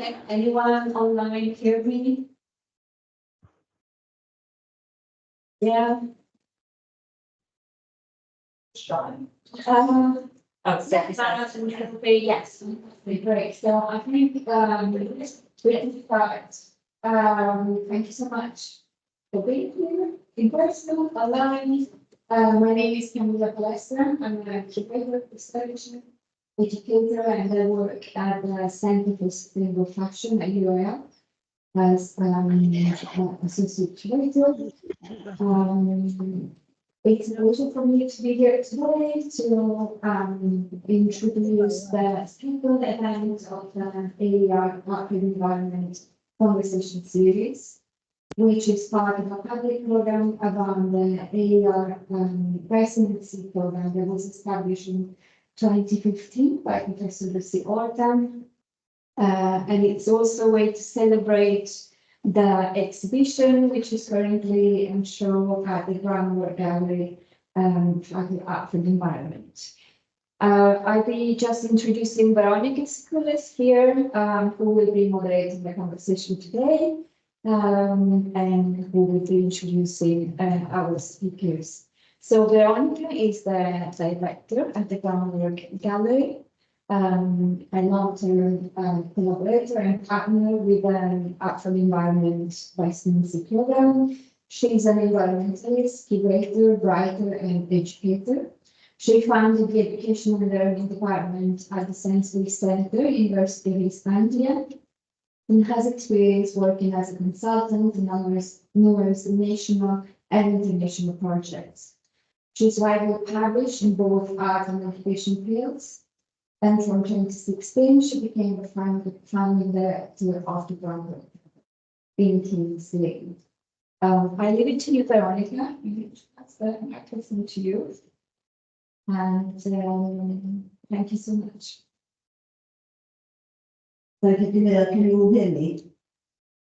Can anyone online hear me? Yeah. Sean. Oh, yes. Great. So I think we start. Thank you so much for being here in person, online. My name is Camilla Palestra. I'm a curator, research educator, and I work at the Center for Sustainable Fashion at UAL as associate curator. It's an pleasure for me to be here today to introduce the second event of the AER Environment Conversation series, which is part of a public program around the AER residency program that was established in 2015 by Professor Lucy Orton. And it's also a way to celebrate the exhibition, which is currently on show at the GroundWork Gallery for the environment. I'll be just introducing Veronica Skoulas here, who will be moderating the conversation today, and who will be introducing our speakers. So Veronica is the director at the GroundWork Gallery, a long-term collaborator and partner with the Art for the Environment residency program. She's an environmentalist, curator, writer, and educator. She founded the Education and Learning Department at the Sensory Center, University of East Anglia, and has experience working as a consultant in numerous national and international projects. She's widely published in both art and education fields. And from 2016, she became the founding director of the GroundWork in Kingsley. I leave it to you, Veronica. That's the microphone to you. And thank you so much. Thank you, Camilla. Can you all hear me?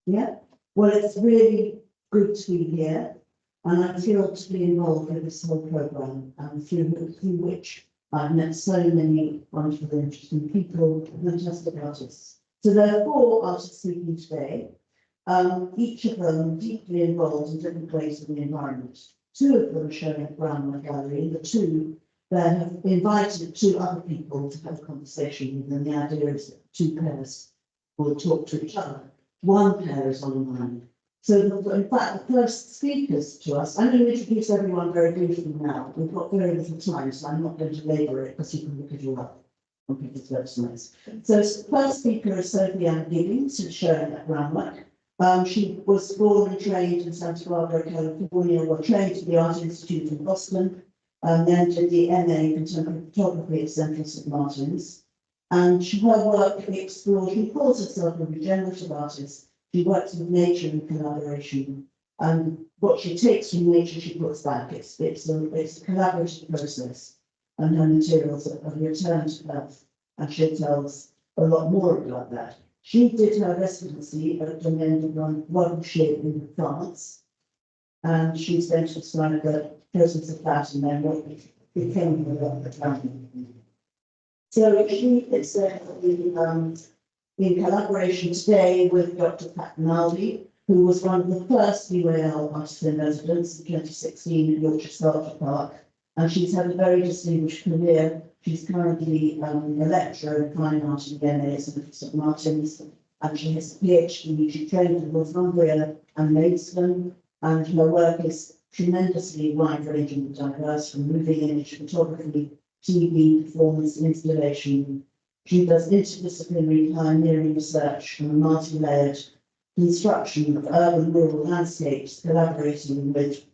Yeah. Well, it's really good to be here, and I'm thrilled to be involved in this whole program, through which I've met so many wonderful, interesting people, fantastic artists. So there are 4 artists speaking today, each of them deeply involved in different ways of the environment. 2 of them are shown at GroundWork Gallery, and the 2 that have invited 2 other people to have a conversation with them. The idea is that 2 pairs will talk to each other. 1 pair is online. So, in fact, the first speakers to us, I'm going to introduce everyone very briefly now. We've got very little time, so I'm not going to labour it because you can look it all up on people's websites. So, the first speaker is Sophie Gibbings, who's shown at GroundWork. She was born and trained in Santa Barbara, California, trained at the Art Institute in Boston, then did the MA in Contemporary Photography at Central St. Martin's. And her work explores, she calls herself a regenerative artist. She works with nature in collaboration, and what she takes from nature, she puts back. It's a collaborative process, and her materials are returned to earth, and she tells a lot more about that. She did her residency at the end of one shape in France, and she's going to describe the process of that and then what became the family. So she is in collaboration today with Dr. Pat Naldi, who was one of the first UAL artists in residence in 2016 at Yorkshire Sculpture Park, and she's had a very distinguished career. She's currently a lecturer in fine art in MA at St. Martin's, and she has a PhD. She trained in Northumbria and Maidstone, and her work is tremendously wide-ranging and diverse, from moving image photography, TV, performance, and installation. She does interdisciplinary pioneering research and multi-layered construction of urban rural landscapes, collaborating with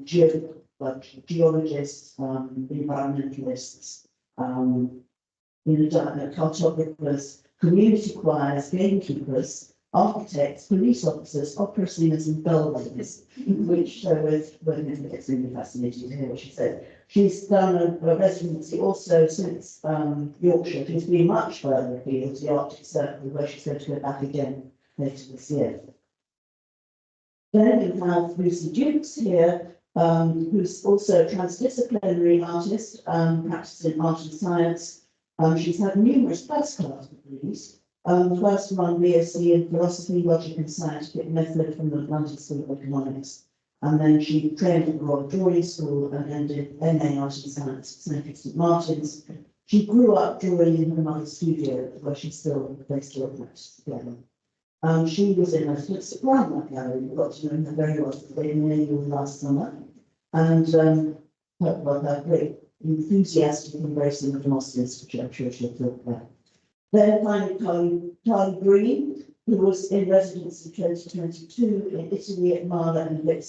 geologists, environmentalists, cartographers, community choirs, gamekeepers, architects, police officers, opera singers, and bell ringers, which show with women. It's really fascinating to hear what she said. She's done a residency also since Yorkshire. She's been much further afield, the Arctic Circle, where she's going to go back again later this year. Then we have Lucy Gibbings here, who's also a transdisciplinary artist, practicing art and science. She's had numerous first-class degrees, First one, BSc in Philosophy, Logic and Scientific Method from the London School of Economics. And then she trained at the Royal Drawing School and then did MA Art and Science at St Martin's. She grew up drawing in her mother's studio, where they still practice together. She was in a GroundWork Gallery. We got to know her very well. They knew you last summer, and her great enthusiastic embracing of Gnostics, which I'm sure she'll talk about. Then finally, Carly Green, who was in residence in 2022 in Italy at Marla and Vic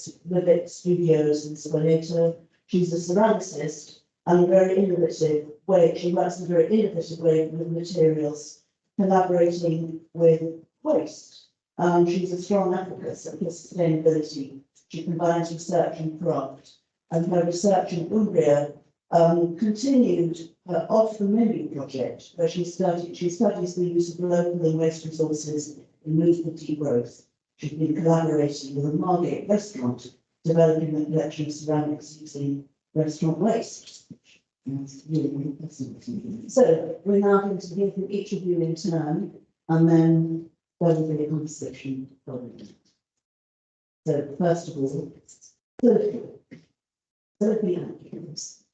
Studios in Spoleto. She's a ceramicist and a very innovative way. She works in a very innovative way with materials, collaborating with waste. She's a strong advocate for sustainability. She combines research and craft, and her research in Umbria continued her Off the Menu project, where she studies the use of local and waste resources in movement degrowth. She's been collaborating with a Margate restaurant, developing a collection of ceramics using restaurant waste. That's really fascinating. So we're now going to hear from each of you in turn, and then there will be a conversation following. So first of all, Sophie and Gibbings.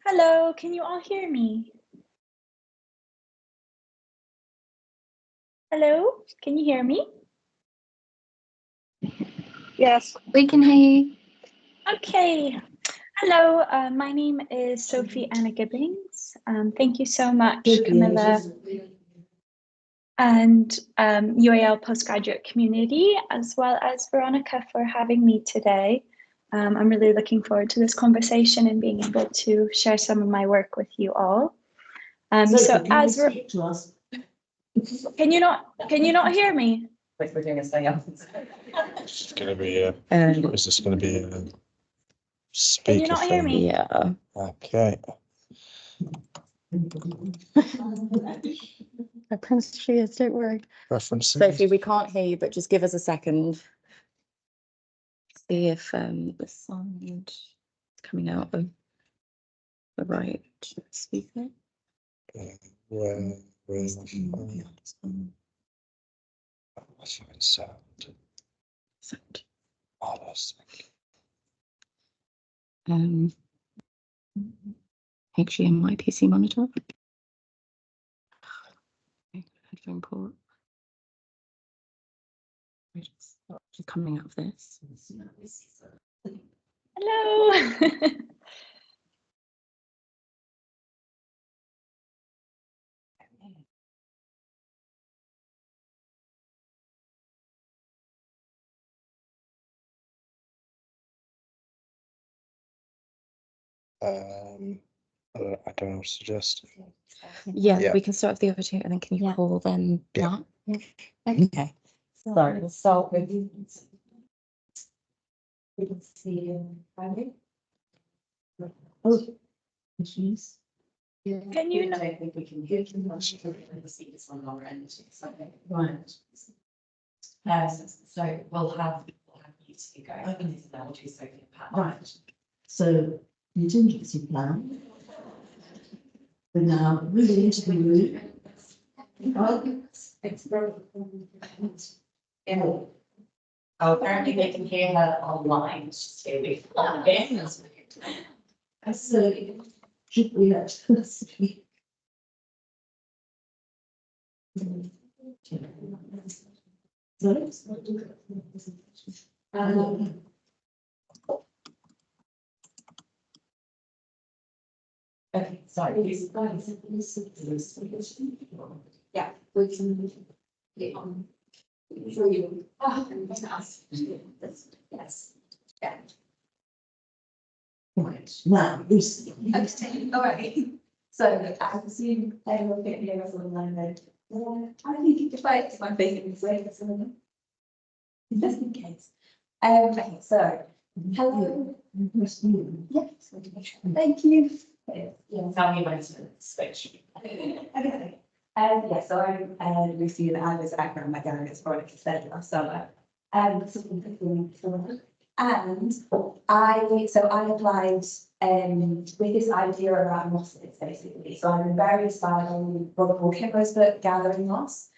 Hello, can you all hear me? Hello, can you hear me? Yes, we can hear you. Okay. Hello, my name is Sophie Anna Gibbings. Thank you so much, Camilla, and UAL Postgraduate Community, as well as Veronica, for having me today. I'm really looking forward to this conversation and being able to share some of my work with you all. So as we're, can you not hear me? Like we're doing a seance. It's going to be is this going to be a speaker? Can you not hear me? Yeah. Okay. I promise she is, don't worry. References. Sophie, we can't hear you, but just give us a second. See if the sound is coming out of the right speaker. Where sound. Sound. Oh, that's Actually, in my PC monitor. Okay, headphone port. We're just coming out of this. Hello. I don't know what to suggest. Yeah, we can start with the other two, and then can you call them back? Okay. So we'll start with. We can see Friday. Oh, issues. Can you I not? don't think we can hear too much of the speakers on our end. So, Right. so we'll have you two go. And then we'll do Sophie and Pat. Right. So contingency plan. We're now moving into the room. It's very yeah. Oh, apparently they can hear her online. It's just here we So should we let her speak? Okay, sorry. Yeah, we can get on. For you. Yes. Yeah. Right, now, Lucy. Okay, all right. So I assume they will get here as a line. I think if I my face in this way, just in case. Okay, so hello. Yes, you. Yes. Thank you. Tell me when to switch. Okay. Yeah, so I'm Lucy and I was background my gallery, as Veronica said last summer. And I applied with this idea around mosses basically. So I'm very inspired on Robert Kimbrough's book, Gathering Moss.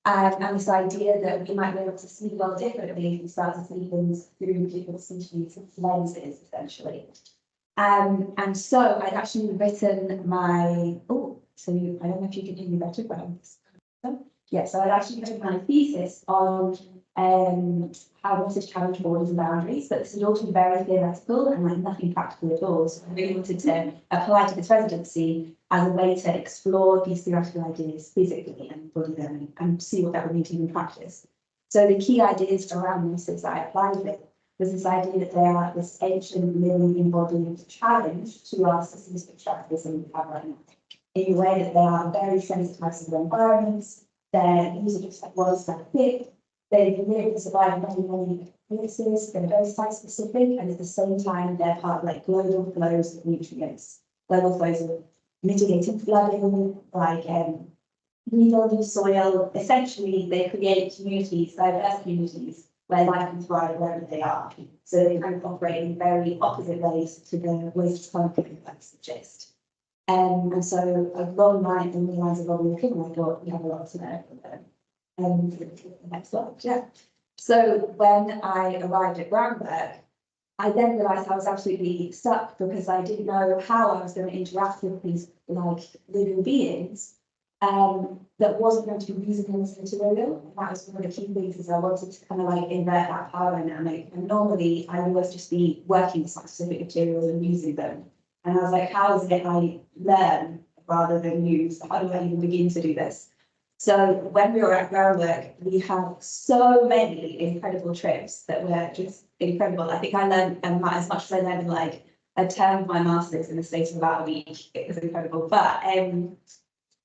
And this idea that we might be able to see the world differently if we start to see things through different species lenses, essentially. And so I'd actually written my, I don't know if you can hear me better, but yeah, so I'd actually written my thesis on how mosses challenge borders and boundaries, but this had all been very theoretical and like nothing practical at all. So I really wanted to apply to this residency as a way to explore these theoretical ideas physically and embody them and see what that would mean to in practice. So the key ideas around mosses that I applied with was this idea that they are this ancient living embodied challenge to our systematic structuralism we have right now, in a way that they are very sensitized to their environments, their usage of words that fit, they live and survive in many, many places, they're very site specific, and at the same time they're part of like global flows of nutrients, global flows of mitigating flooding, like rebuilding soil. Essentially, they create communities, diverse communities, where life can thrive wherever they are. So they kind of operate in very opposite ways to the ways of some people that suggest. And so along the lines of Robert Kimbrough, I thought we have a lot to know from them. The next slide, yeah. So when I arrived at GroundWork, I then realised I was absolutely stuck because I didn't know how I was going to interact with these like living beings that wasn't going to be using them as material. And that was one of the key things, is I wanted to kind of like invert that power dynamic. And normally I would always just be working with specific materials and using them. And I was like, how is it I learn rather than use? How do I even begin to do this? So when we were at GroundWork, we had so many incredible trips that were just incredible. I think I learned as much as I learned in like a term of my master's in the space of about a week. It was incredible. But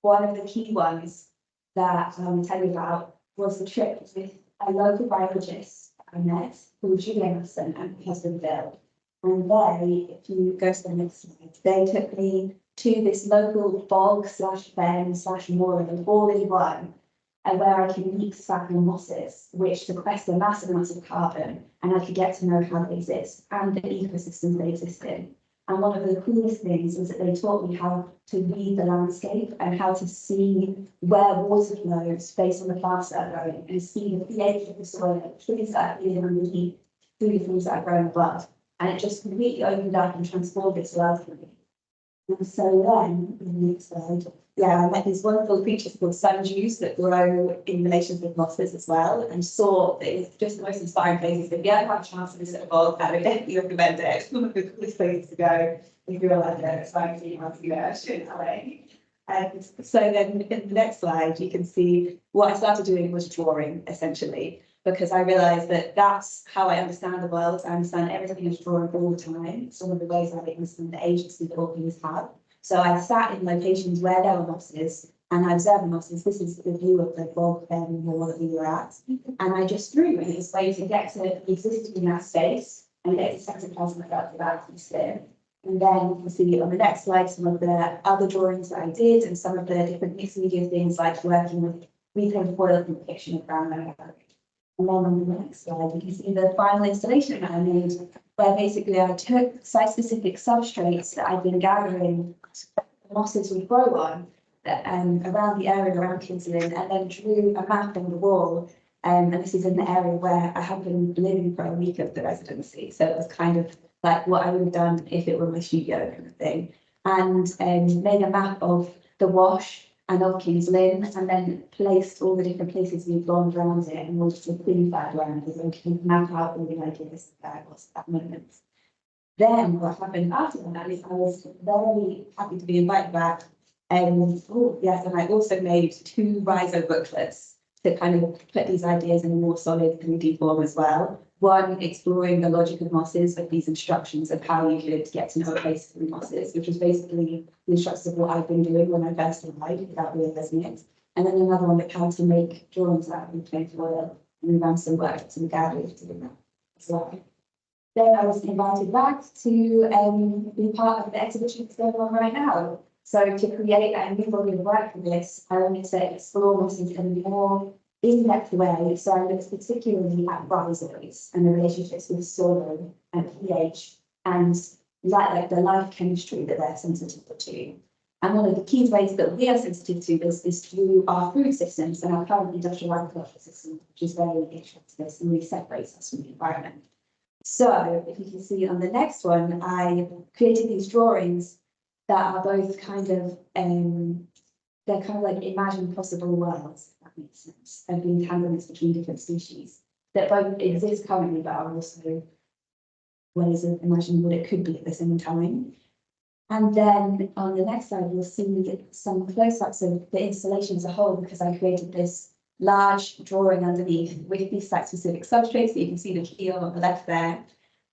one of the key ones that I will tell you about was the trip with a local biologist I met called Gibbings and her husband Bill. And they, if you go to the next slide, they took me to this local bog / fen / moorland all in one, and where I could meet sagging mosses, which sequester massive amounts of carbon, and I could get to know how they exist and the ecosystems they exist in. And one of the coolest things was that they taught me how to read the landscape and how to see where water flows based on the plants that are growing, and see the pH of the soil, trees that are feeding underneath, through the things that are growing above. And it just completely opened up and transformed this world for me. And so then, in the next slide, I met these wonderful creatures called sundews that grow in relation with mosses as well, and saw that it's just the most inspiring places. If you ever have a chance to visit a bog, I would definitely recommend it. It's one of the coolest places to go if you're like a science once you go in LA. And so then in the next slide, you can see what I started doing was drawing, essentially, because I realised that that's how I understand the world. I understand everything is drawing all the time. Some of the ways I understand the agency that all things have. So I sat in locations where there were mosses and I observed the mosses. This is the view of the bog wall that we were at. And I just drew in this way to get to exist in that space and get to sense of plasma felt about atmosphere. And then you can see on the next slide some of the other drawings that I did and some of the different mixed media things like working with reclaimed foil and depiction of GroundWork Gallery. And then on the next slide, you can see the final installation that I made, where basically I took site-specific substrates that I'd been gathering mosses would grow on around the area around King's Lynn, and then drew a map on the wall. And this is in the area where I had been living for a week of the residency. So it was kind of like what I would have done if it were my studio kind of thing. And made a map of the wash and of King's Lynn, and then placed all the different places we've gone around it, and we'll just include that around it, and can map out all the ideas that was at that moment. Then what happened after that is I was very happy to be invited back. And I also made 2 Rhizo booklets to kind of put these ideas in a more solid 3D form as well. One, exploring the logic of mosses with these instructions of how you could get to know a place through mosses, which was basically the instructions of what I've been doing when I first arrived without realising it. And then another one that how to make drawings out of reclaimed foil, and we ran some work to the gallery to do that as well. Then I was invited back to be part of the exhibition that's going on right now. So to create a new body of work for this, I wanted to explore mosses in a more in-depth way. So I looked particularly at rhizoids and the relationships with soil and pH and like the life chemistry that they're sensitive to. And one of the key ways that we are sensitive to this is through our food systems and our current industrial agricultural system, which is very integral to this and really separates us from the environment. So if you can see on the next one, I created these drawings that are both kind of, they're kind of like imagine possible worlds, if that makes sense, and the entanglements between different species that both exist currently, but are also ways of imagining what it could be at the same time. And then on the next slide, you'll see some close-ups of the installation as a whole, because I created this large drawing underneath with these site-specific substrates. So you can see the keel on the left there,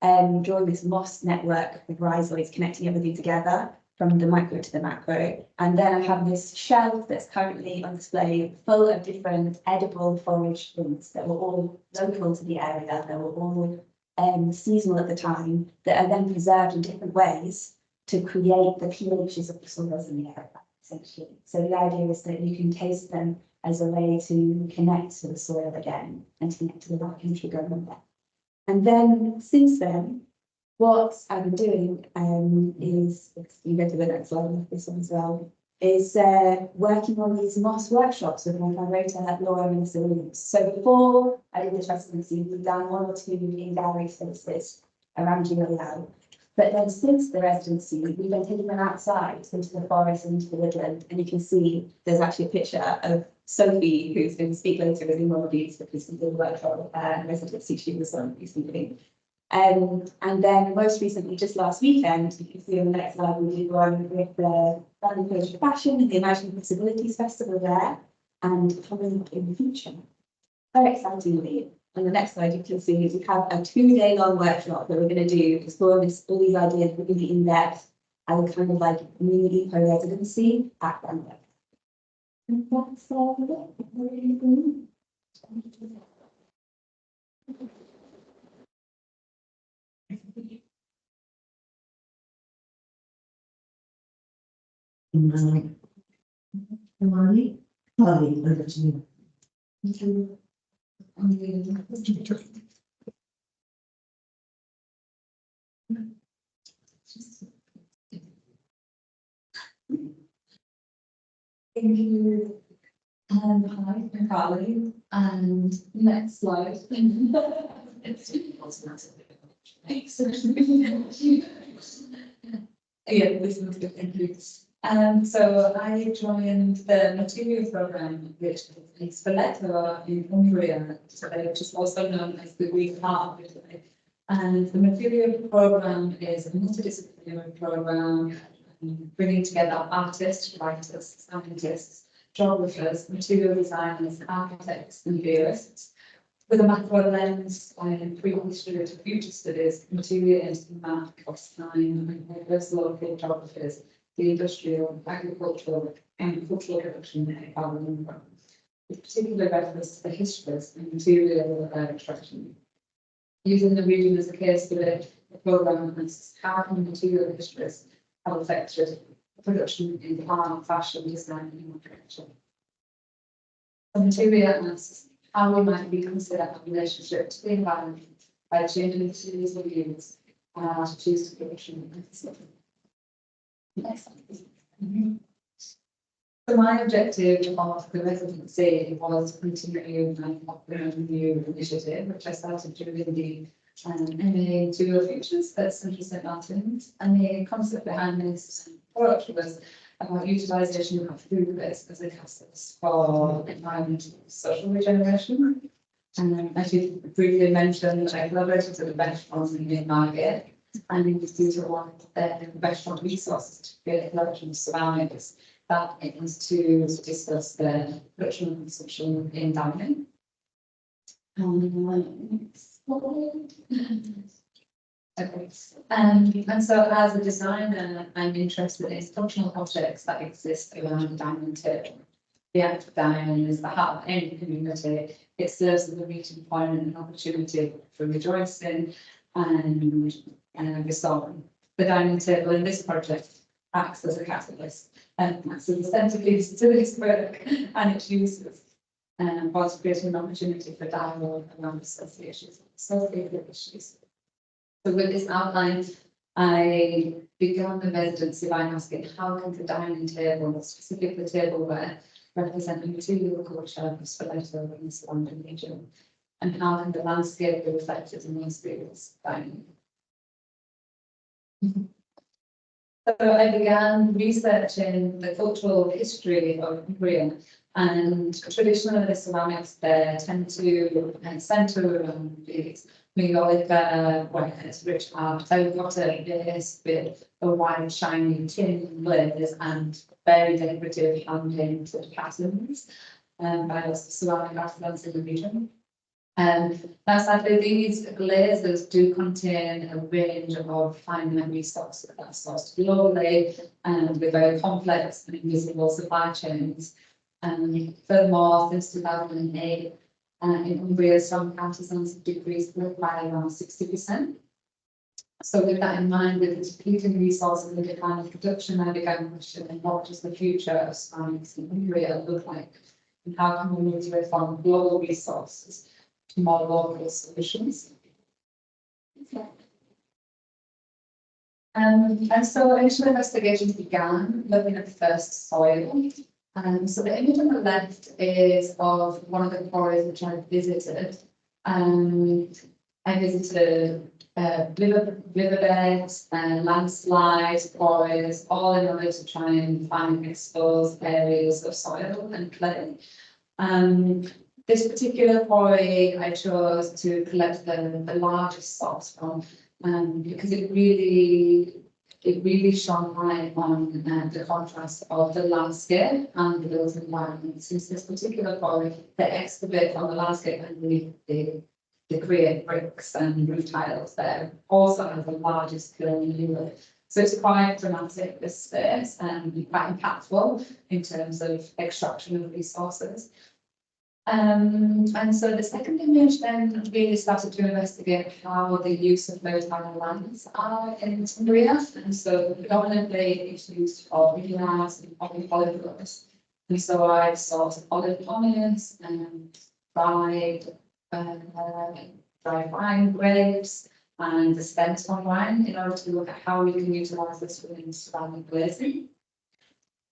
drawing this moss network with rhizoids connecting everything together from the micro to the macro. And then I have this shelf that's currently on display full of different edible forage things that were all local to the area, that were all seasonal at the time, that are then preserved in different ways to create the pHs of the soils in the area, essentially. So the idea is that you can taste them as a way to connect to the soil again and to connect to the life chemistry going on there. And then since then, what I've been doing is, you go to the next slide, this one as well, is working on these moss workshops with my collaborator, Laura and Williams. So before I did this residency, we've done 1 or 2 in gallery spaces around UAL. But then since the residency, we've been taking them outside into the forest and into the woodland. And you can see there's actually a picture of Sophie, who's going to speak later, is in one of these because of the workshop residency she was on recently. And then most recently, just last weekend, you can see on the next slide, we did one with the London College of Fashion and the Imagining Possibilities Festival there, and coming up in the future. Very excitingly. On the next slide, you can see we have a 2-day-long workshop that we're going to do, explore all these ideas really in depth, and kind of like mini eco residency at GroundWork. And that's all. Imani, Holly, over to you. Thank you. Thank you. Hi, I'm Carly, and next slide. It's yeah, this looks good. Thank you. So I joined the material program, which is Valletta in Hungary, which is also known as the Greek Heart of Italy. And the material program is a multidisciplinary program bringing together artists, writers, scientists, geographers, material designers, architects, and theorists with a macro lens and prehistory to future studies, material into the map across time, and diverse local geographies, the industrial, agricultural, and cultural production in carbon, with particular reference to the histories and material extraction. Using the region as a case study, the programme asks how can material histories have affected production in art, fashion, design, and architecture. The material asks how we might reconsider our relationship to the environment by changing the series of use and our attitudes to production. Next slide, please. So my objective of the residency was to continue my new initiative, which I started during the MA in Dual Futures at St Martin's, and the concept behind this approach was about utilisation of food waste as a catalyst for environmental social regeneration. And as you briefly mentioned, I collaborated with the restaurants in the market, and we used a lot of the restaurant resources to create a collection of surroundings that is to discuss the production and consumption in dining. Okay. And so as a designer, I'm interested in functional objects that exist around the dining table. The act of dining is the heart of any community. It serves as a meeting point and an opportunity for rejoicing and restoring. The dining table in this project acts as a catalyst and acts as a centerpiece to this work and its uses, whilst creating an opportunity for dialogue around associated issues. So with this outline, I began the residency by asking how can the dining table, specifically tableware, represent a material culture of Spoleto in the surrounding region, and how can the landscape be reflected in those fields dining. So I began researching the cultural history of Korea, and traditionally the ceramics there tend to centre around these Megalithic workers, rich art, terracotta base with a wide shiny tin glaze and very decorative hand-painted patterns by the ceramic artisans in the region. Now, sadly, these glazes do contain a range of finite resources that are sourced globally and with very complex and invisible supply chains. Furthermore, since 2008, in Umbria, some artisans have decreased by around 60%. So with that in mind, with the depleting resources and the decline of production, I began questioning what does the future of ceramics in Umbria look like, and how can we move away from global resources to more local solutions. And so initial investigations began looking at the first soil. So the image on the left is of one of the quarries which I visited. I visited riverbeds and landslides, quarries, all in order to try and find exposed areas of soil and clay. This particular quarry I chose to collect the largest source from because it really shone light on the contrast of the landscape and the built environment. Since this particular quarry, they excavate on the landscape and they create bricks and roof tiles there. Also has the largest kiln in Europe. So it's quite dramatic, this space, and quite impactful in terms of extraction of resources. And so the second image then really started to investigate how the use of fertile lands are in Umbria. And so predominantly it's used for greenhouse and olive groves. And so I sourced olive pomace and dried wine grapes and the stems on wine in order to look at how we can utilise this within surrounding glazing.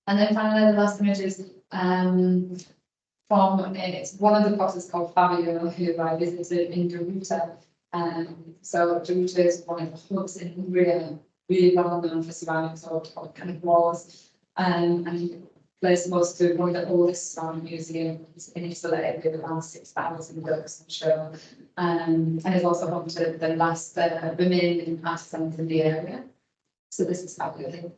And then finally, the last image is it's one of the potters called Fabio, who I visited in Garuta. So Garuta is one of the hubs in Umbria, really well known for ceramics or kind of walls, and plays most to one of the oldest ceramic museums in Italy with around 6,000 books on show, and is also home to the last remaining artisans in the area. So this is Fabio.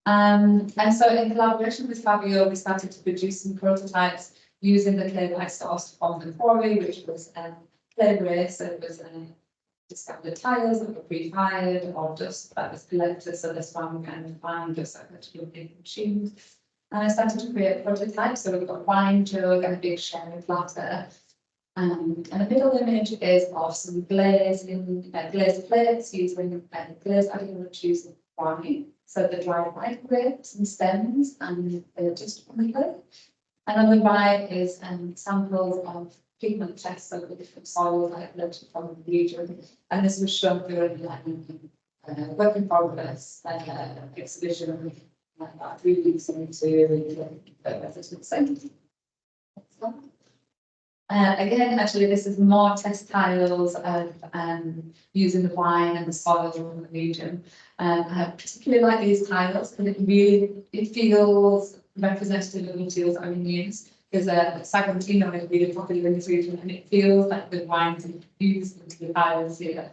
And so in collaboration with Fabio, we started to produce some prototypes using the clay I sourced from the quarry, which was clay grey, so it was discarded tiles that were pre-fired or dust that was collected, so this one kind of fine dust that had to be consumed. And I started to create prototypes, so we've got a wine jug and a big sherry platter. And the middle image is of some glazed plates using glazed aggregates using wine. So the dried white grapes and stems and just on the clay. And on the right is samples of pigment tests of the different soils I collected from the region. And this was shown during work in progress exhibition 3 weeks into the residency. Again, actually, this is more test tiles of using the wine and the soil from the region. I particularly like these tiles because it feels representative of the materials that are in use. Because Sagrantino is really popular in this region, and it feels like the wines infused into the tiles here.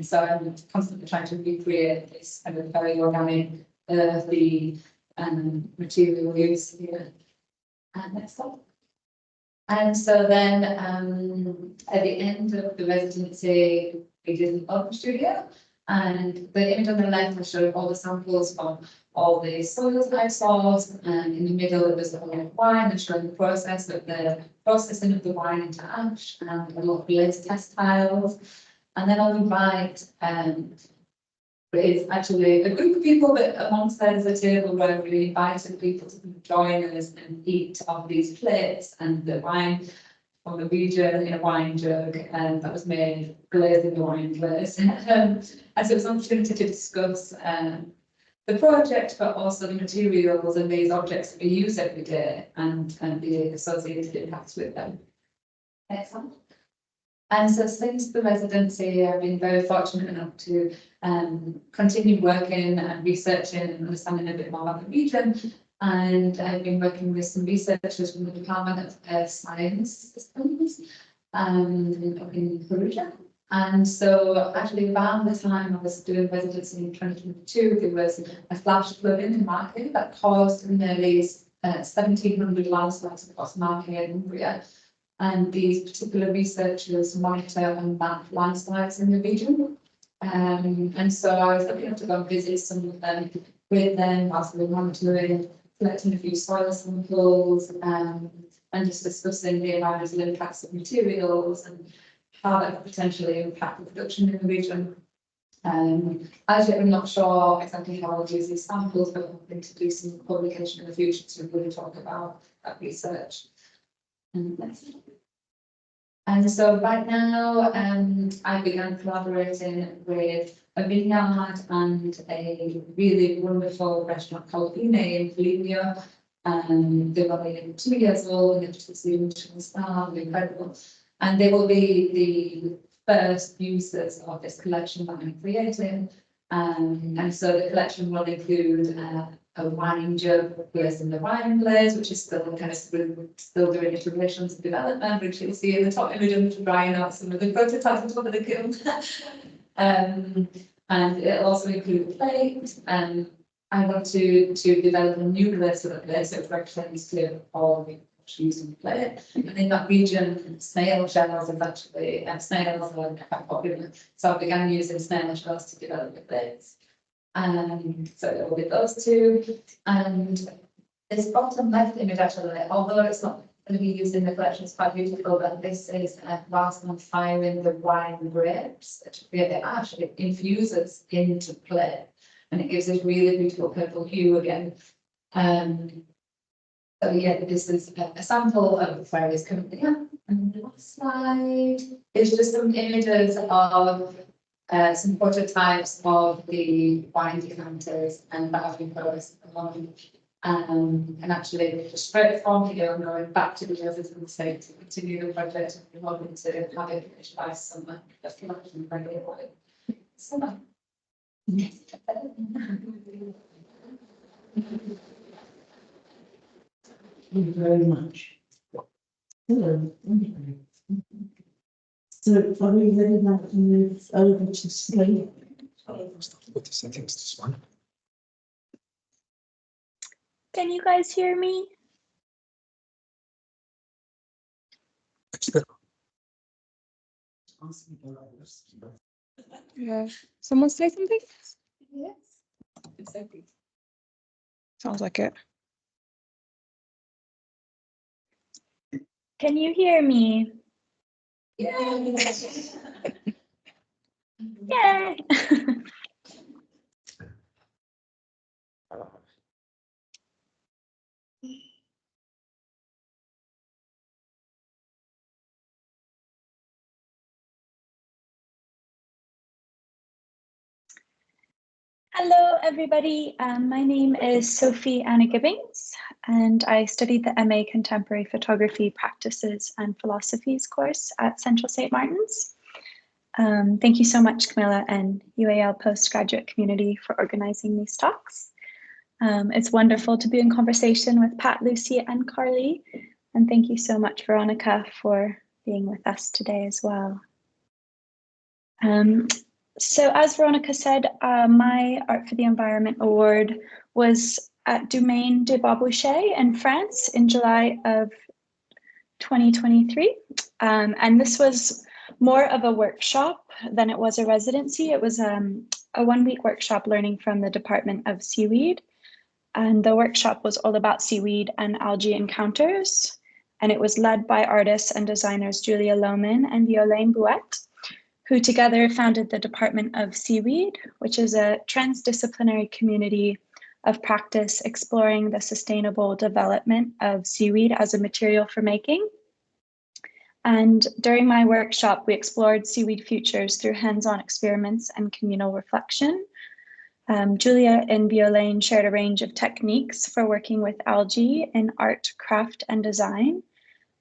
So I'm constantly trying to recreate this kind of very organic, earthy material use here. And next up. And so then at the end of the residency, we did an open studio, and the image on the left I showed all the samples from all the soils that I sourced, and in the middle it was the wine and showing the process of the processing of the wine into ash and a lot of glazed test tiles. And then on the right, But it's actually a group of people that amongst them is a table where we invited people to join us and eat off these plates and the wine from the region in a wine jug, and that was made glazing the wine glaze. As it was an opportunity to discuss the project, but also the materials and these objects that we use every day and the associated impacts with them. Excellent. And so since the residency, I've been very fortunate enough to continue working and researching and understanding a bit more about the region. And I've been working with some researchers from the Department of Science Systems up in Perugia. And so actually around the time I was doing residency in 2022, there was a flash flood in the market that caused nearly 1,700 landslides across Marche and Umbria. And these particular researchers monitor and map landslides in the region. And so I was looking to go and visit some of them with them whilst we were monitoring, collecting a few soil samples, and just discussing the environmental impacts of materials and how that could potentially impact the production in the region. As yet, I'm not sure exactly how I'll use these samples, but I'm hoping to do some publication in the future to really talk about that research. And so right now, I began collaborating with a vineyard and a really wonderful restaurant called Vine in Bolivia. They're only 2 years old and they've just received a Michelin star, they're incredible. And they will be the first users of this collection that I'm creating. And so the collection will include a wine jug placed in the wine glaze, which is still kind of still doing iterations of development, which you'll see in the top image of drying out some of the prototypes on top of the kiln. And it'll also include a plate. And I want to develop a new glaze for the plate, so it represents to all the using the plate. And in that region, snail shells is actually snails are quite popular. So I began using snail shells to develop the plates. So it will be those two. And this bottom left image actually, although it's not going to be used in the collection, it's quite beautiful, but this is whilst I'm firing the wine grapes to create the ash, it infuses into plate and it gives this really beautiful purple hue again. So yeah, this is a sample of where it's currently at. And the last slide is just some images of some prototypes of the wine decanters and that have been processed along. And actually just straight from here and going back to the residency to continue the project and we're hoping to have it finished by summer. That's collection very well. Summer. Thank you very much. Hello. So are we ready now to move over to sleep? With the settings, this one. Can you guys hear me? Yeah. Someone say something? Yes. Exactly. Sounds like it. Can you hear me? Yeah. Yay! Hello, everybody. My name is Sophie Anna Gibbings, and I studied the MA Contemporary Photography Practices and Philosophies course at Central St. Martin's. Thank you so much, Camilla and UAL Post-Grad Community for organizing these talks. It's wonderful to be in conversation with Pat, Lucy, and Carly. And thank you so much, Veronica, for being with us today as well. So as Veronica said, my Art for the Environment Award was at Domaine de Babouchet in France in July of 2023. And this was more of a workshop than it was a residency. It was a 1-week workshop learning from the Department of Seaweed. And the workshop was all about seaweed and algae encounters. And it was led by artists and designers Julia Lohman and Violaine Bouette, who together founded the Department of Seaweed, which is a transdisciplinary community of practice exploring the sustainable development of seaweed as a material for making. And during my workshop, we explored seaweed futures through hands-on experiments and communal reflection. Julia and Violaine shared a range of techniques for working with algae in art, craft, and design.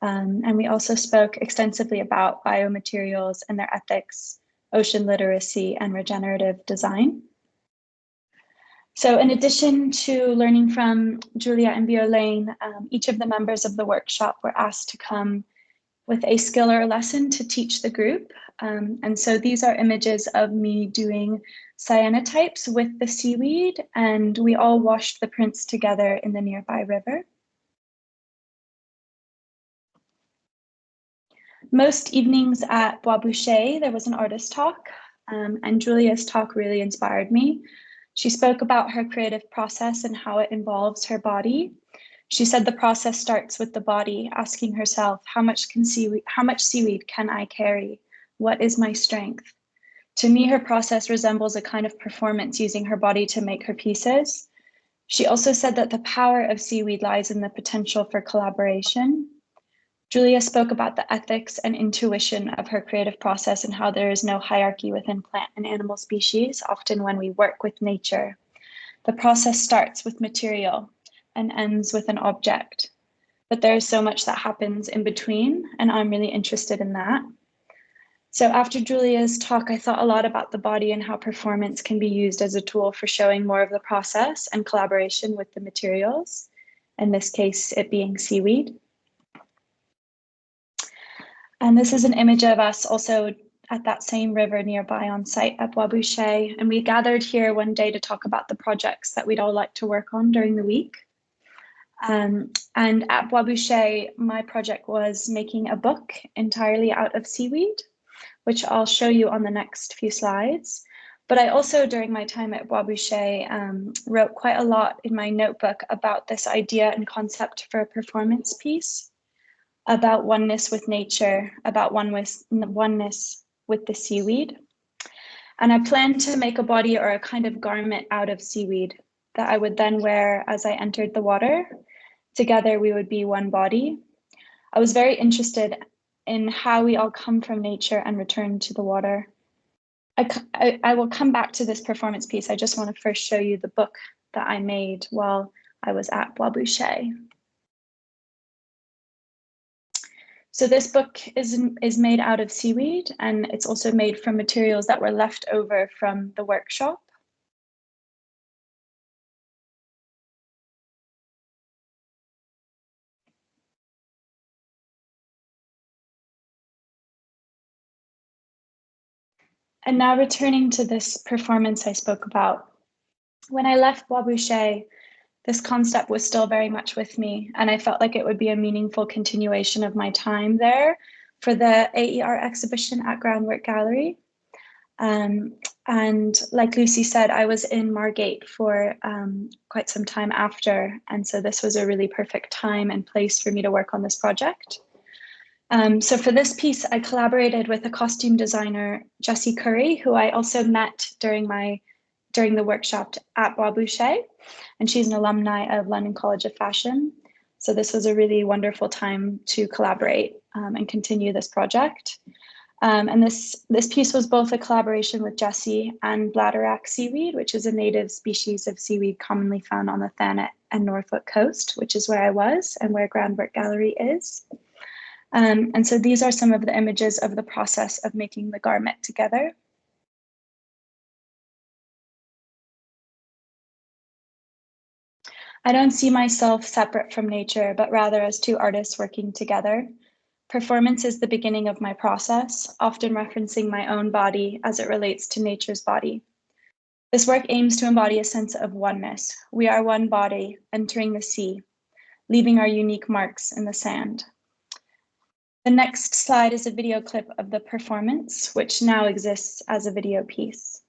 And we also spoke extensively about biomaterials and their ethics, ocean literacy, and regenerative design. So in addition to learning from Julia and Violaine, each of the members of the workshop were asked to come with a skill or a lesson to teach the group. And so these are images of me doing cyanotypes with the seaweed, and we all washed the prints together in the nearby river. Most evenings at Bois Boucher, there was an artist talk, and Julia's talk really inspired me. She spoke about her creative process and how it involves her body. She said the process starts with the body, asking herself, how much seaweed can I carry? What is my strength? To me, her process resembles a kind of performance using her body to make her pieces. She also said that the power of seaweed lies in the potential for collaboration. Julia spoke about the ethics and intuition of her creative process and how there is no hierarchy within plant and animal species. Often when we work with nature, the process starts with material and ends with an object. But there is so much that happens in between, and I'm really interested in that. So after Julia's talk, I thought a lot about the body and how performance can be used as a tool for showing more of the process and collaboration with the materials, in this case, it being seaweed. And this is an image of us also at that same river nearby on site at Bois Boucher. And we gathered here one day to talk about the projects that we'd all like to work on during the week. And at Bois Boucher, my project was making a book entirely out of seaweed, which I'll show you on the next few slides. But I also, during my time at Bois Boucher, wrote quite a lot in my notebook about this idea and concept for a performance piece, about oneness with nature, about oneness with the seaweed. And I planned to make a body or a kind of garment out of seaweed that I would then wear as I entered the water. Together, we would be one body. I was very interested in how we all come from nature and return to the water. I will come back to this performance piece. I just want to first show you the book that I made while I was at Bois Boucher. So this book is made out of seaweed, and it's also made from materials that were left over from the workshop. And now returning to this performance I spoke about. When I left Bois Boucher, this concept was still very much with me, and I felt like it would be a meaningful continuation of my time there for the AER exhibition at GroundWork Gallery. And like Lucy said, I was in Margate for quite some time after, and so this was a really perfect time and place for me to work on this project. So for this piece, I collaborated with a costume designer, Jessie Curry, who I also met during the workshop at Bois Boucher, and she's an alumni of London College of Fashion. So this was a really wonderful time to collaborate and continue this project. And this piece was both a collaboration with Jessie and bladderwrack seaweed, which is a native species of seaweed commonly found on the Thanet and Norfolk coast, which is where I was and where GroundWork Gallery is. And so these are some of the images of the process of making the garment together. I don't see myself separate from nature, but rather as two artists working together. Performance is the beginning of my process, often referencing my own body as it relates to nature's body. This work aims to embody a sense of oneness. We are one body entering the sea, leaving our unique marks in the sand. The next slide is a video clip of the performance, which now exists as a video piece.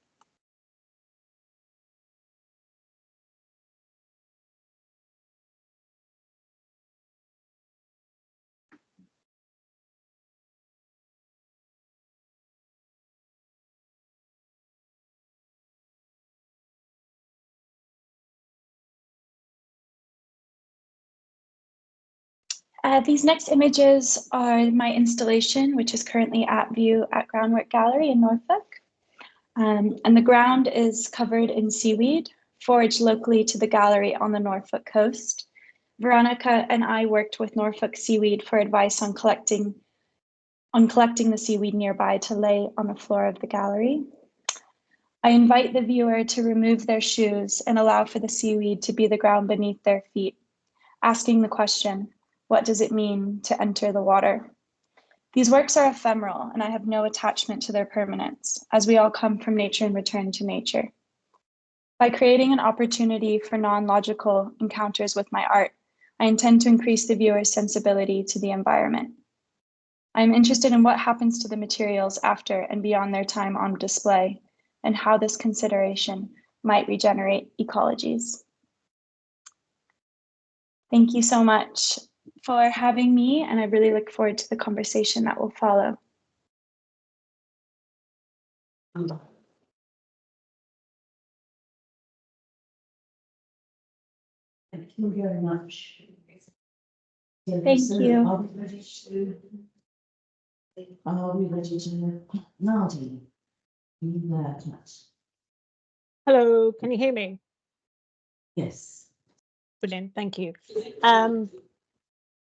These next images are my installation, which is currently at view at GroundWork Gallery in Norfolk. And the ground is covered in seaweed, foraged locally to the gallery on the Norfolk coast. Veronica and I worked with Norfolk Seaweed for advice on collecting the seaweed nearby to lay on the floor of the gallery. I invite the viewer to remove their shoes and allow for the seaweed to be the ground beneath their feet, asking the question, what does it mean to enter the water? These works are ephemeral, and I have no attachment to their permanence, as we all come from nature and return to nature. By creating an opportunity for non-logical encounters with my art, I intend to increase the viewer's sensibility to the environment. I am interested in what happens to the materials after and beyond their time on display, and how this consideration might regenerate ecologies. Thank you so much for having me, and I really look forward to the conversation that will follow. Thank you very much. Thank you. Are we ready to, Nadia? Are you there, Cass? Hello, can you hear me? Yes. Brilliant, thank you.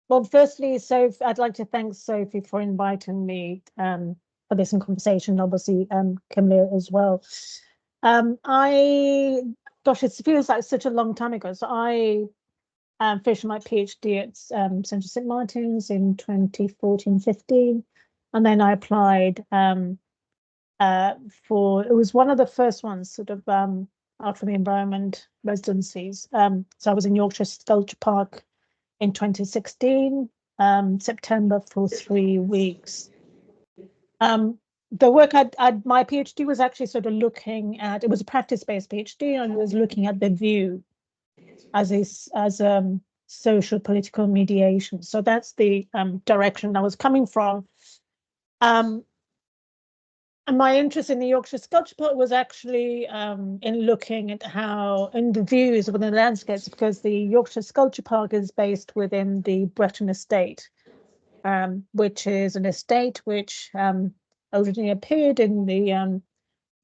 Well, firstly, I'd like to thank Sophie for inviting me for this conversation, obviously Camilla as well. Gosh, it feels like such a long time ago. So I finished my PhD at Central St Martin's in 2014-15, and then I applied it was one of the first ones, sort of out from the environment residencies. So I was in Yorkshire Sculpture Park in 2016, September for 3 weeks. The work my PhD was actually sort of looking at, it was a practice-based PhD, and it was looking at the view as social political mediation. So that's the direction I was coming from. And my interest in the Yorkshire Sculpture Park was actually in looking at how, in the views within the landscapes, because the Yorkshire Sculpture Park is based within the Breton Estate, which is an estate which originally appeared in the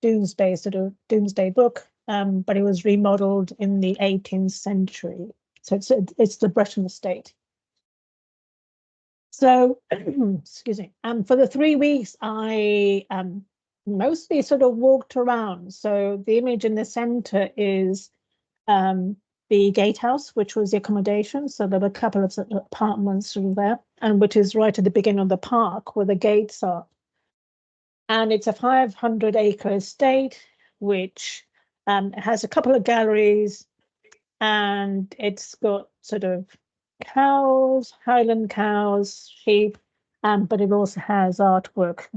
Domesday Book, but it was remodeled in the 18th century. So it's the Breton Estate. So, excuse me. For the 3 weeks, I mostly sort of walked around. So the image in the center is the gatehouse, which was the accommodation. So there were a couple of apartments through there, and which is right at the beginning of the park where the gates are. And it's a 500-acre estate, which has a couple of galleries, and it's got sort of cows, Highland cows, sheep, but it also has artwork,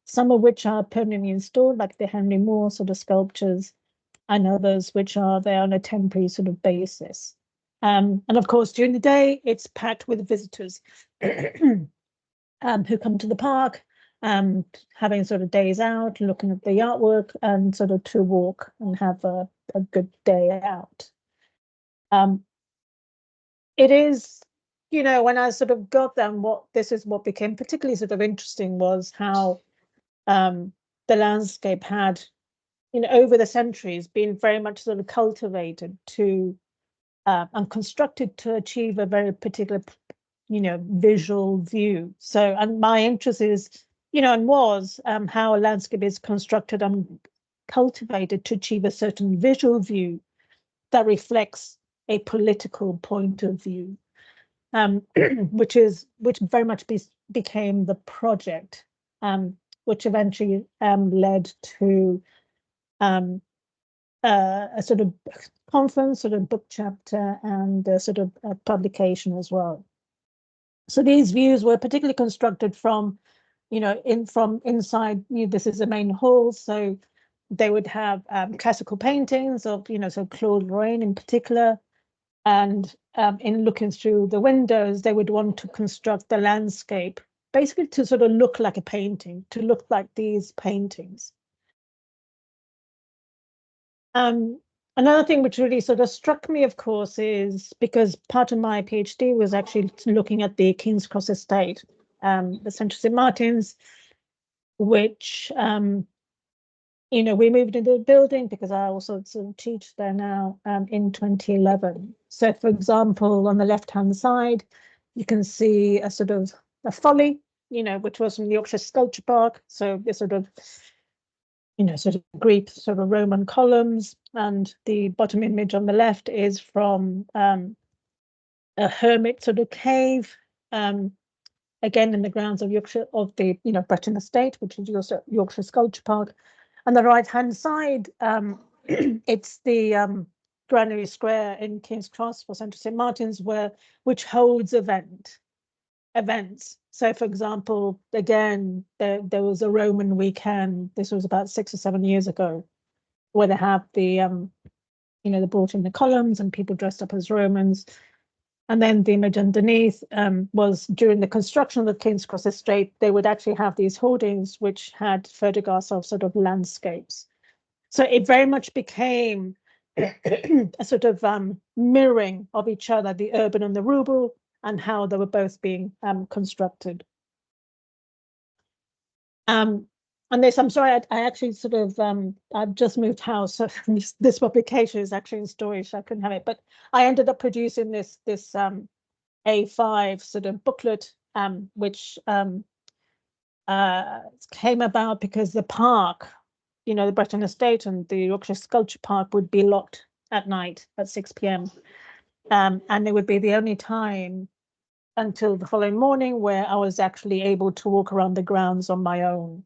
some of which are permanently installed, like the Henry Moore sort of sculptures, and others which are there on a temporary sort of basis. And of course, during the day, it's packed with visitors who come to the park, having sort of days out, looking at the artwork, and sort of to walk and have a good day out. It is, when I sort of got them, this is what became particularly sort of interesting was how the landscape had, over the centuries, been very much sort of cultivated to and constructed to achieve a very particular, visual view. So, and my interest is, and was how a landscape is constructed and cultivated to achieve a certain visual view that reflects a political point of view, which very much became the project, which eventually led to a sort of conference, sort of book chapter, and a sort of a publication as well. So these views were particularly constructed from, from inside. This is the main hall, so they would have classical paintings of, so Claude Lorraine in particular, and in looking through the windows, they would want to construct the landscape basically to sort of look like a painting, to look like these paintings. Another thing which really sort of struck me, of course, is because part of my PhD was actually looking at the King's Cross estate, the Central St Martin's, which we moved into the building because I also sort of teach there now in 2011. So, for example, on the left-hand side, you can see a sort of a folly, which was from the Yorkshire Sculpture Park. So this sort of, sort of Greek, sort of Roman columns, and the bottom image on the left is from a hermit sort of cave, again in the grounds of Yorkshire, of the Breton Estate, which is Yorkshire Sculpture Park. On the right-hand side, it's the Granary Square in King's Cross for Central St Martin's, which holds events. So, for example, again, there was a Roman weekend. This was about 6 or 7 years ago, where they have the they brought in the columns and people dressed up as Romans. And then the image underneath was during the construction of the King's Cross estate, they would actually have these hoardings which had photographs of sort of landscapes. So it very much became a sort of mirroring of each other, the urban and the rural, and how they were both being constructed. And this, I'm sorry, I actually sort of, I've just moved house, so this publication is actually in storage, so I couldn't have it. But I ended up producing this A5 sort of booklet, which came about because the park, the Breton Estate and the Yorkshire Sculpture Park would be locked at night at 6 p.m. And it would be the only time until the following morning where I was actually able to walk around the grounds on my own.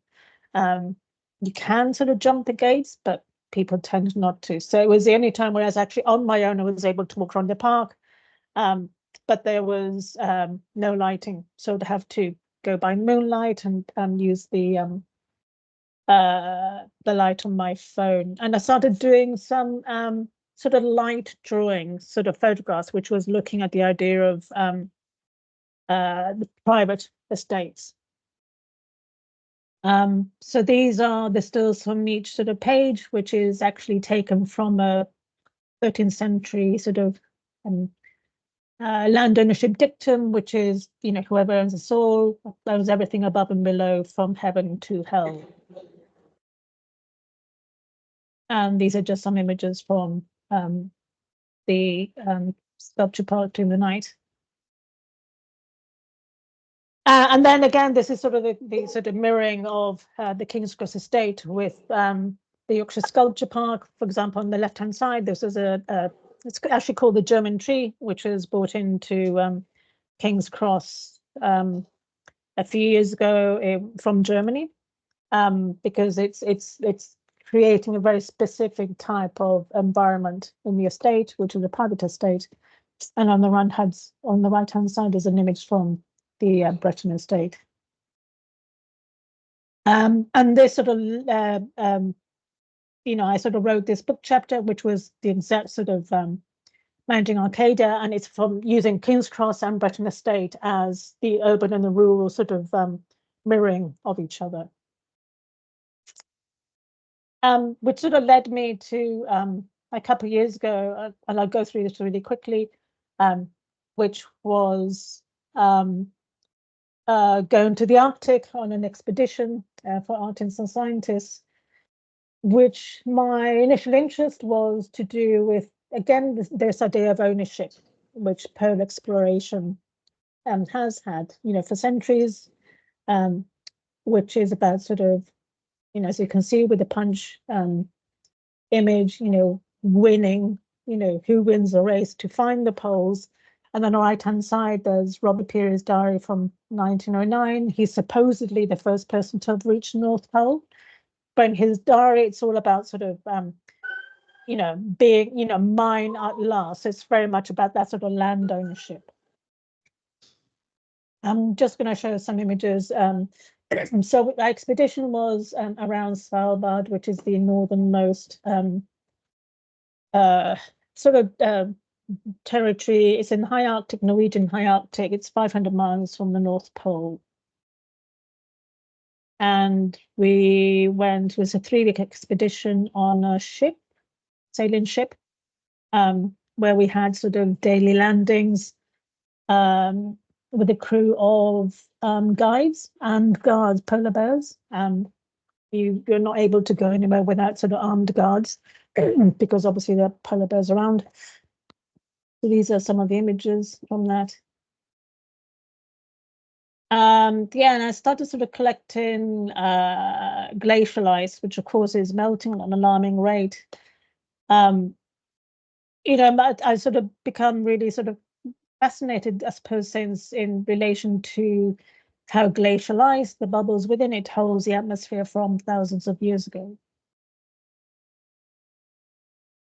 You can sort of jump the gates, but people tend not to. So it was the only time where I was actually on my own. I was able to walk around the park, but there was no lighting, so I'd have to go by moonlight and use the light on my phone. And I started doing some sort of light drawings, sort of photographs, which was looking at the idea of the private estates. So these are the stills from each sort of page, which is actually taken from a 13th century sort of land ownership dictum, which is, whoever owns a soul owns everything above and below from heaven to hell. And these are just some images from the sculpture park during the night. And then again, this is sort of the sort of mirroring of the King's Cross estate with the Yorkshire Sculpture Park. For example, on the left-hand side, this is it's actually called the German tree, which was brought into King's Cross a few years ago from Germany, because it's creating a very specific type of environment in the estate, which is a private estate. And on the right-hand side is an image from the Breton estate. And this sort of, I sort of wrote this book chapter, which was the exact sort of managing Arcadia, and it's from using King's Cross and Breton estate as the urban and the rural sort of mirroring of each other. Which sort of led me to a couple of years ago, and I'll go through this really quickly, which was going to the Arctic on an expedition for artists and scientists, which my initial interest was to do with, again, this idea of ownership, which polar exploration has had, for centuries, which is about sort of, as you can see with the punch image, winning, who wins the race to find the poles. And on the right-hand side, there's Robert Peary's diary from 1909. He's supposedly the first person to have reached the North Pole. But in his diary, it's all about sort of, being, mine at last. It's very much about that sort of land ownership. I'm just going to show some images. So the expedition was around Svalbard, which is the northernmost sort of territory. It's in high Arctic, Norwegian high Arctic. It's 500 miles from the North Pole. And we went, it was a 3-week expedition on a ship, sailing ship, where we had sort of daily landings with a crew of guides and guards, polar bears. You're not able to go anywhere without sort of armed guards because obviously there are polar bears around. So these are some of the images from that. Yeah, and I started sort of collecting glacial ice, which of course is melting at an alarming rate. You know, I sort of become really sort of fascinated, I suppose, since in relation to how glacial ice, the bubbles within it, holds the atmosphere from thousands of years ago.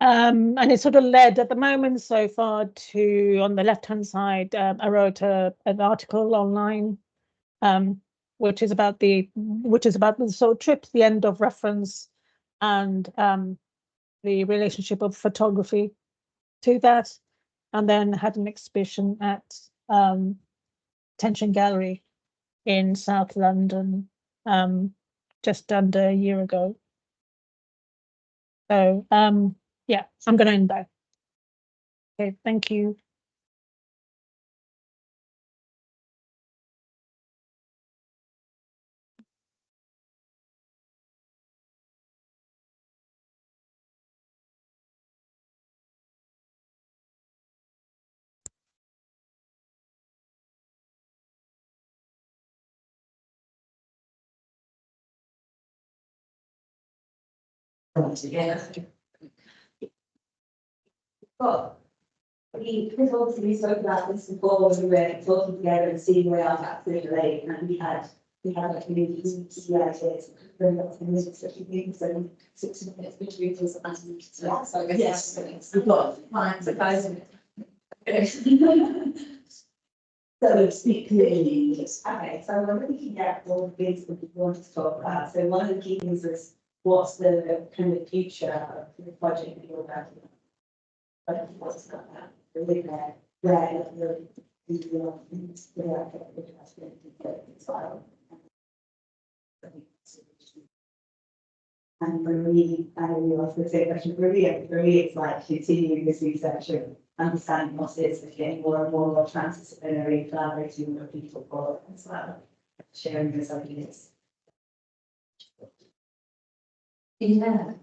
And it sort of led at the moment so far to, on the left-hand side, I wrote an article online, which is about the sort of trip, the end of reference, and the relationship of photography to that, and then had an exhibition at Gallery in South London just under a year ago. So yeah, I'm going to end there. Okay, thank you. Yeah. But because obviously we spoke about this before, we were talking together and seeing where our gaps relate, and we had like communities, ideas, very lots of music, such things, and 6 minutes between us and yeah, so I guess Yes, we've got lines of guys. so speak clearly. Okay, so we're looking at all the things that we want to talk about. So one of the key things is what's the kind of future of the project that you're working on? But what's not that? Really where and for me, I was going to say question for me it's like continuing this research and understanding what it is, getting more and more transdisciplinary, collaborating with people for as well, sharing those ideas. Yeah,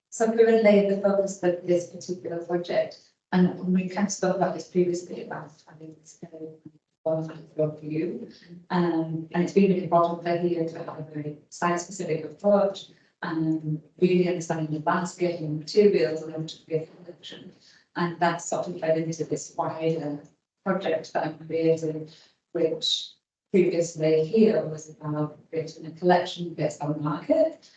so currently the focus for this particular project, and we kind of spoke about this previously about having this kind of for you, and it's been really important for here to have a very site-specific approach and really understanding the landscape and materials and then to create a collection, and that's sort of fed into this wider project that I'm creating, which previously here was about creating a collection based on the market.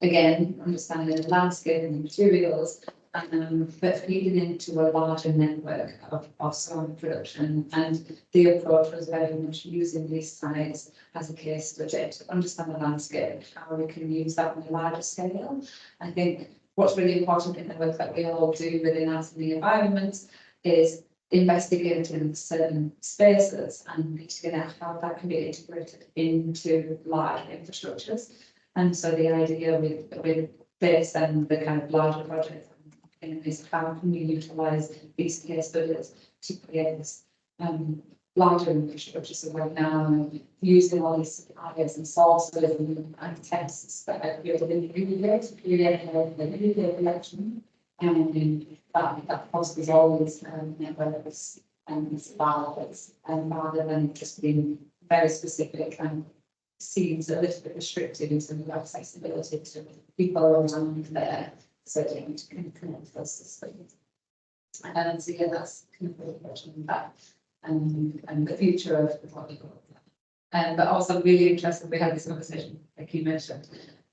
Again, understanding the landscape and the materials, but feeding into a larger network of sound production. And the approach was very much using these sites as a case study to understand the landscape, how we can use that on a larger scale. I think what's really important in the work that we all do within arts and the environment is investigating certain spaces and looking at how that can be integrated into large infrastructures. And so the idea with this and the kind of larger project is how can we utilise these case studies to create this larger infrastructure. So right now, using all these suppliers and sources and tests that are created in the media to create a media collection, and that fosters all these networks and files, and rather than just being very specific and seems a little bit restricted in terms of accessibility to people around there, so you need to connect those systems. And so yeah, that's kind of the question of that, and the future of the project. But also really interested, we had this conversation, like you mentioned,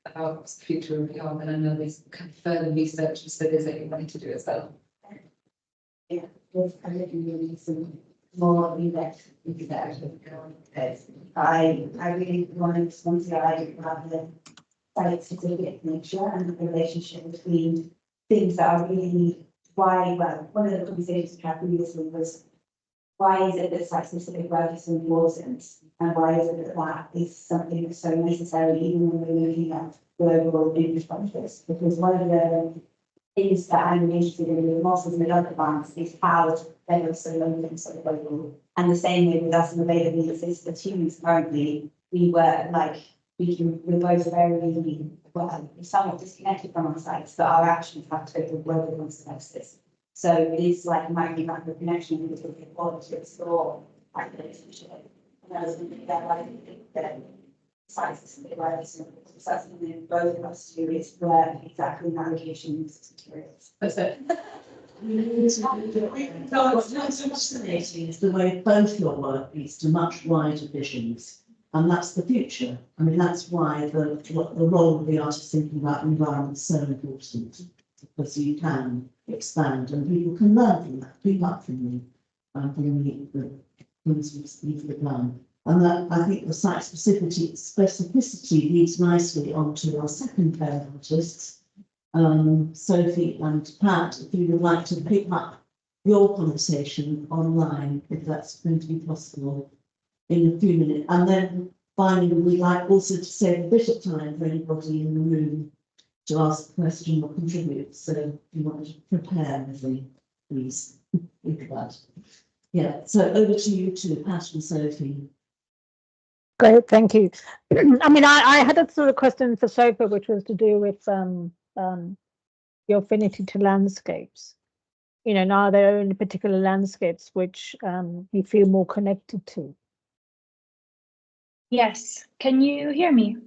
about what's the future of the org, and I know there's kind of further research and studies that you're wanting to do as well. Yeah, there's really some more in-depth research. I really wanted to sponsor the idea about the site-specific nature and the relationship between things that are really why, well, one of the conversations we had previously was why is it that site-specific work is so important, and why is it that that is something that's so necessary even when we're looking at global infrastructures? Because one of the things that I'm interested in with mosses and other plants is how they are so local and so local. And the same way with us and availability for tunes currently, we're both very well, somewhat disconnected from our sites, but our actions have total global consequences. So it is like a macro connection with the quality to explore that relationship. And as we do that, like sites and something both of us do is where exactly navigation is materials. That's it. What's fascinating is the way both your work leads to much wider visions. And that's the future. I mean, that's why the role of the artist thinking about environment is so important, because you can expand and people can learn from that, pick up from you, from the things we leave the plan. And that, I think the site specificity leads nicely onto our second pair of artists, Sophie and Pat, if you would like to pick up your conversation online, if that's going to be possible in a few minutes. And then finally, we'd like also to save a bit of time for anybody in the room to ask a question or contribute. So if you want to prepare everything, please think about it. Yeah, so over to you two, Pat and Sophie. Great, thank you. I mean, I had a sort of question for Sophie, which was to do with your affinity to landscapes. You know, now there are only particular landscapes which you feel more connected to. Yes, can you hear me?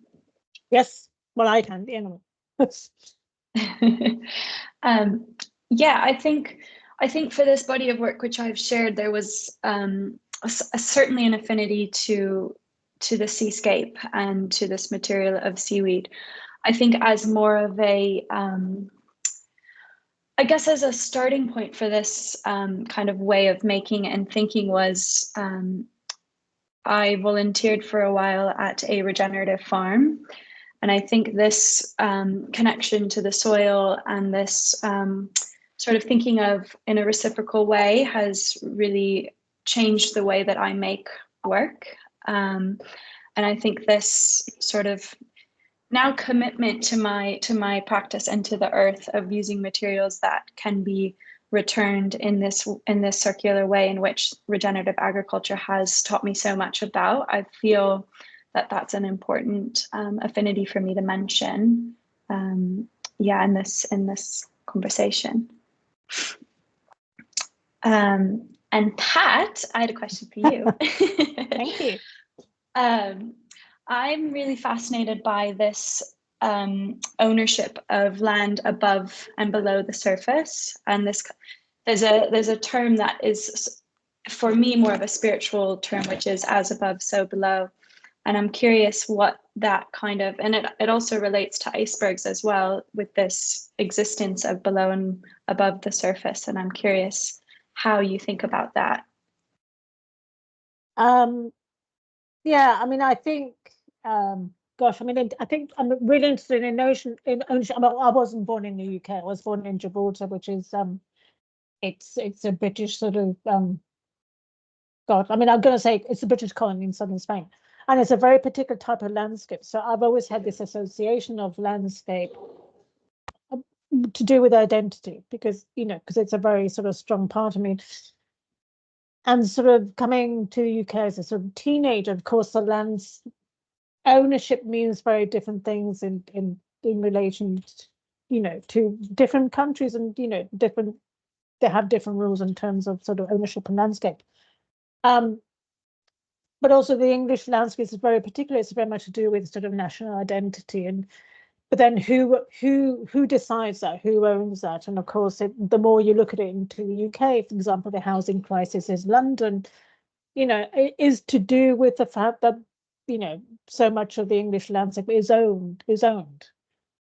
Yes, well, I can, you know. Yeah, I think for this body of work which I've shared, there was certainly an affinity to the seascape and to this material of seaweed. I think as more of a, I guess as a starting point for this kind of way of making and thinking was, I volunteered for a while at a regenerative farm. And I think this connection to the soil and this sort of thinking of in a reciprocal way has really changed the way that I make work. And I think this sort of now commitment to my practice and to the earth of using materials that can be returned in this circular way in which regenerative agriculture has taught me so much about. I feel that that's an important affinity for me to mention. Yeah, in this conversation. And Pat, I had a question for you. Thank you. I'm really fascinated by this ownership of land above and below the surface, and there's a term that is for me more of a spiritual term, which is as above so below. And I'm curious what that kind of, and it also relates to icebergs as well, with this existence of below and above the surface. And I'm curious how you think about that. Yeah, I mean, I think, gosh, I mean, I think I'm really interested in ownership. I wasn't born in the UK. I was born in Gibraltar, which is, it's a British sort of, God, I mean, I'm going to say it's a British colony in southern Spain. And it's a very particular type of landscape. So I've always had this association of landscape to do with identity, because, you know, because it's a very sort of strong part of me. And sort of coming to the UK as a sort of teenager, of course, the land's ownership means very different things in relation, you know, to different countries, and, you know, they have different rules in terms of sort of ownership and landscape. But also the English landscape is very particular. It's very much to do with sort of national identity, but then who decides that, who owns that? And of course, the more you look at it into the UK, for example, the housing crisis in London, you know, it is to do with the fact that, you know, so much of the English landscape is owned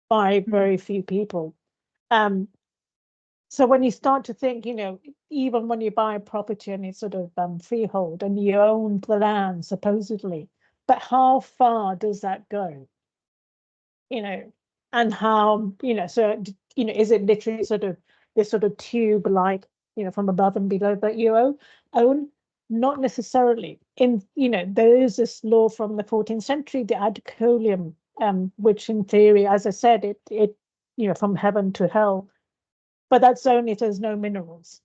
by very few people. So when you start to think, you know, even when you buy a property and it's sort of freehold and you own the land supposedly, but how far does that go? You know, and how, you know, so, you know, is it literally sort of this sort of tube like, you know, from above and below that you own? Not necessarily. In, you know, there is this law from the 14th century, the ad coelum, which in theory, as I said, it, you know, from heaven to hell, but that's only if there's no minerals.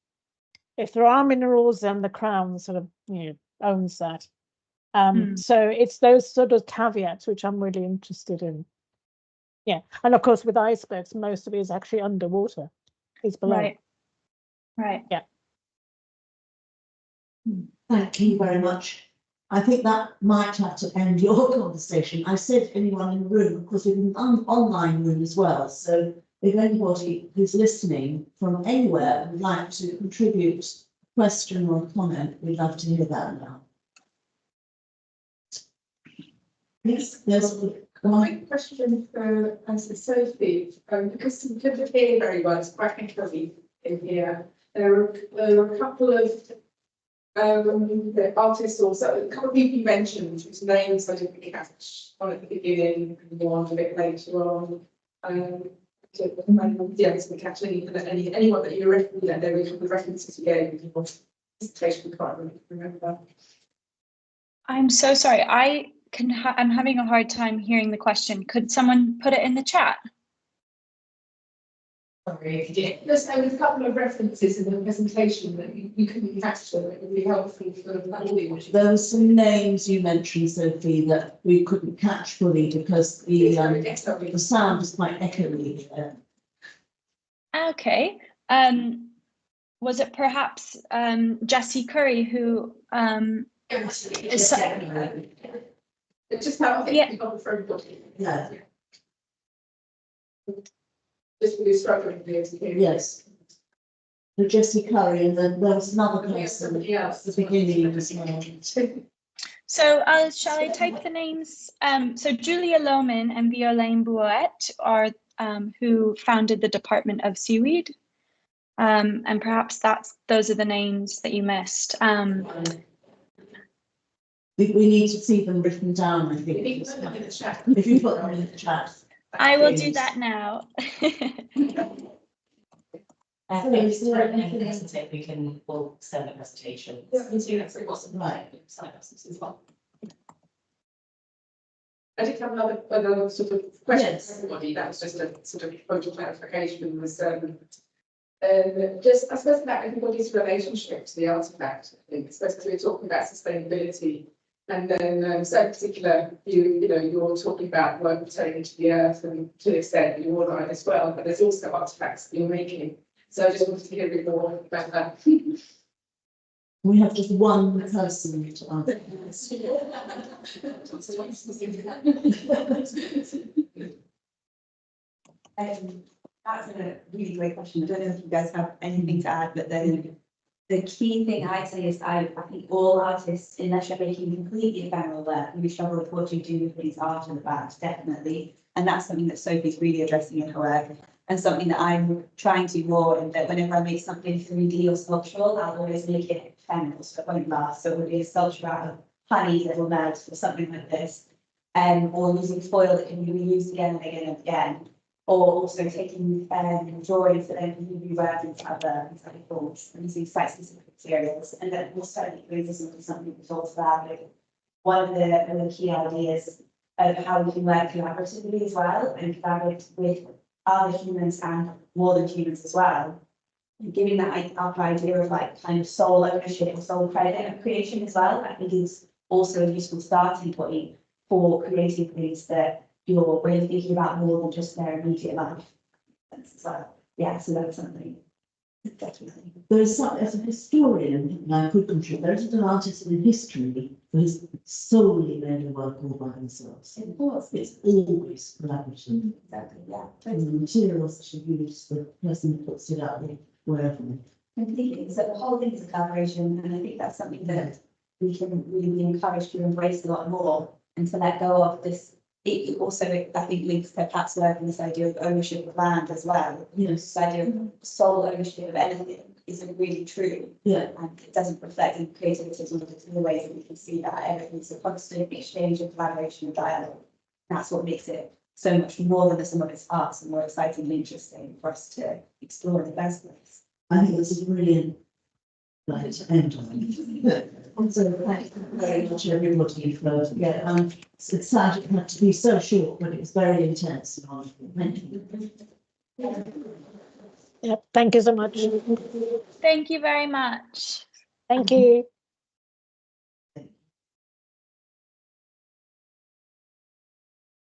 If there are minerals, then the Crown sort of, owns that. So it's those sort of caveats which I'm really interested in. Yeah, and of course with icebergs, most of it is actually underwater. It's below. Right. Right. Yeah. Thank you very much. I think that might have to end your conversation. I said anyone in the room, of course, we have an online room as well. So if anybody who's listening from anywhere would like to contribute a question or a comment, we'd love to hear that now. Yes, there's a quick question for Sophie, because you couldn't hear very well, it's quite echoey in here. There were a couple of the artists, also a couple of people you mentioned whose names I didn't catch on at the beginning and one a bit later on. Yeah, so catch anyone that you referenced, there were a couple of references you gave in your presentation, I can't really remember. I'm so sorry. I'm having a hard time hearing the question. Could someone put it in the chat? Sorry, yes, there was a couple of references in the presentation that you couldn't catch them. It would be helpful for the audience. There were some names you mentioned, Sophie, that we couldn't catch fully because the sound is quite echoey here. Okay. Was it perhaps Jessie Curry who It's just how I think you got the phone book. Yeah. Just really struggling with the Yes. The Jessie Curry, and then there was another person at the beginning as well. So shall I type the names? So Julia Lohman and Violaine Bouet are who founded the Department of Seaweed. And perhaps those are the names that you missed. We need to see them written down, I think. If you put them in the chat. I will do that now. We can all send a presentation. Right. I did have another sort of question for everybody. That was just a sort of point of clarification. Was just I suppose about everybody's relationship to the artifact. I think, especially we're talking about sustainability, and then so in particular, you're talking about work returning to the earth, and to an extent you are as well. But there's also artifacts that you're making. So I just wanted to hear a bit more about that. We have just one person to answer. That's a really great question. I don't know if you guys have anything to add, but then the key thing I'd say is I think all artists, unless you're making completely ephemeral work, we struggle with what you do with these after the fact, definitely. And that's something that Sophie's really addressing in her work. And something that I'm trying to do more, and that whenever I make something 3D or sculptural, I'll always make it ephemeral, so it won't last. So it would be a sculpture out of honey that will melt or something like this. Or using foil that can be reused again and again and again. Or also taking drawings that then can be reworked into other forms and using site-specific materials. And then also brings us into something we talked about, like one of the key ideas of how we can work collaboratively as well, and collaborate with other humans and more than humans as well. And giving that up idea of like kind of sole ownership or sole credit of creation as well, I think is also a useful starting point for creating things that you're really thinking about more than just their immediate life. So yeah, so that's something definitely. There is some, as a historian, I could contribute. There isn't an artist in history who has solely made a work all by themselves. Of course. It's always collaborative. Exactly, yeah. And the materials that you use, the person who puts it out, wherever. Completely. So the whole thing is a collaboration, and I think that's something that we can really be encouraged to embrace a lot more and to let go of this. It also, I think, links to perhaps working this idea of ownership of land as well. Yes. This idea of sole ownership of anything isn't really true. Yeah. And it doesn't reflect in creativity in the ways that we can see that everything's a constant exchange of collaboration and dialogue. That's what makes it so much more than the sum of its parts and more exciting and interesting for us to explore in the first place. I think this is brilliant. Right, to end on. Also, thank you very much, everybody, for it's sad it had to be so short, but it was very intense and wonderful. Thank you. Yep, thank you so much. Thank you very much. Thank you.